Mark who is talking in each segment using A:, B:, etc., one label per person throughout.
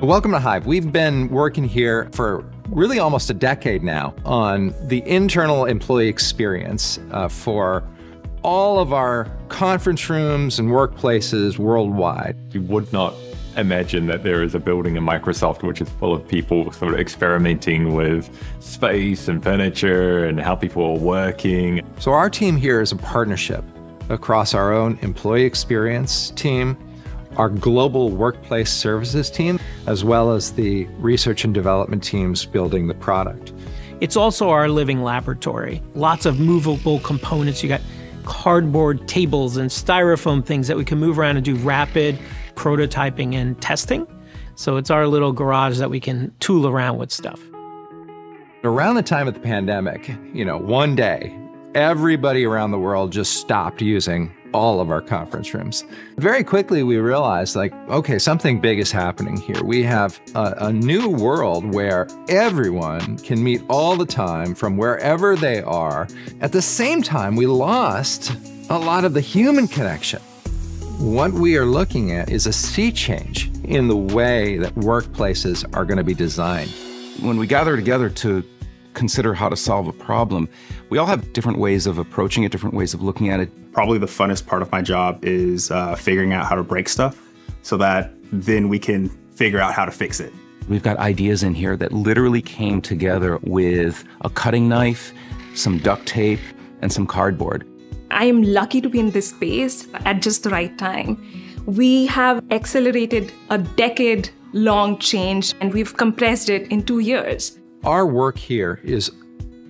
A: Welcome to Hive. We've been working here for really almost a decade now on the internal employee experience for all of our conference rooms and workplaces worldwide.
B: You would not imagine that there is a building in Microsoft which is full of people sort of experimenting with space and furniture and how people are working.
A: So our team here is a partnership across our own employee experience team, our global workplace services team, as well as the research and development teams building the product.
C: It's also our living laboratory. Lots of movable components. You got cardboard tables and styrofoam things that we can move around and do rapid prototyping and testing. So it's our little garage that we can tool around with stuff.
A: Around the time of the pandemic, one day, everybody around the world just stopped using all of our conference rooms. Very quickly, we realized, okay, something big is happening here. We have a new world where everyone can meet all the time from wherever they are. At the same time, we lost a lot of the human connection. What we are looking at is a sea change in the way that workplaces are going to be designed.
D: When we gather together to consider how to solve a problem, we all have different ways of approaching it, different ways of looking at it.
E: Probably the funnest part of my job is figuring out how to break stuff so that then we can figure out how to fix it.
D: We've got ideas in here that literally came together with a cutting knife, some duct tape, and some cardboard.
F: I am lucky to be in this space at just the right time. We have accelerated a decade-long change, and we've compressed it in 2 years.
A: Our work here is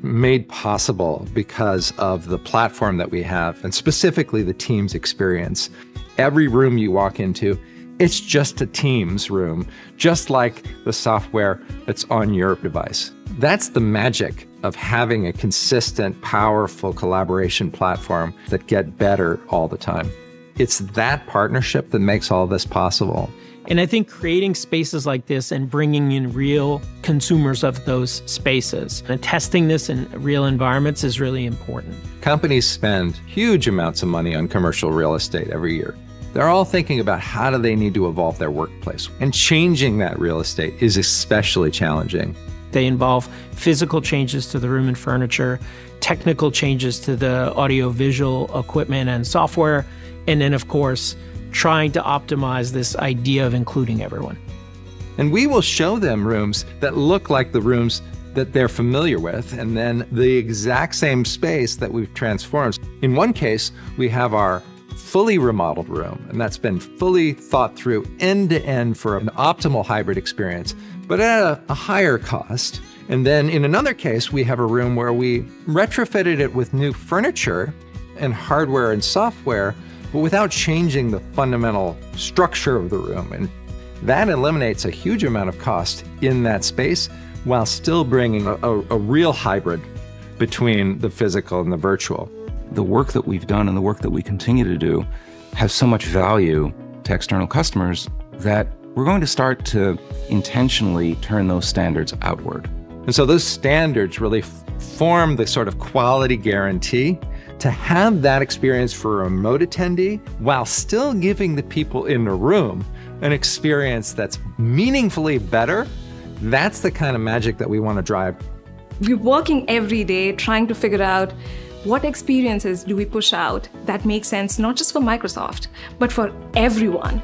A: made possible because of the platform that we have, and specifically the Teams experience. Every room you walk into, it's just a Teams room, just like the software that's on your device. That's the magic of having a consistent, powerful collaboration platform that get better all the time. It's that partnership that makes all this possible.
C: And I think creating spaces like this and bringing in real consumers of those spaces and testing this in real environments is really important.
A: Companies spend huge amounts of money on commercial real estate every year. They're all thinking about how do they need to evolve their workplace, and changing that real estate is especially challenging.
C: They involve physical changes to the room and furniture, technical changes to the audio-visual equipment and software, and then, of course, trying to optimize this idea of including everyone.
A: And we will show them rooms that look like the rooms that they're familiar with, and then the exact same space that we've transformed. In one case, we have our fully remodeled room, and that's been fully thought through end to end for an optimal hybrid experience, but at a higher cost. And then in another case, we have a room where we retrofitted it with new furniture and hardware and software, but without changing the fundamental structure of the room. And that eliminates a huge amount of cost in that space while still bringing a real hybrid between the physical and the virtual.
D: The work that we've done and the work that we continue to do has so much value to external customers that we're going to start to intentionally turn those standards outward.
A: And so those standards really form the sort of quality guarantee to have that experience for a remote attendee while still giving the people in the room an experience that's meaningfully better. That's the kind of magic that we want to drive.
F: We're working every day trying to figure out what experiences do we push out that make sense not just for Microsoft, but for everyone.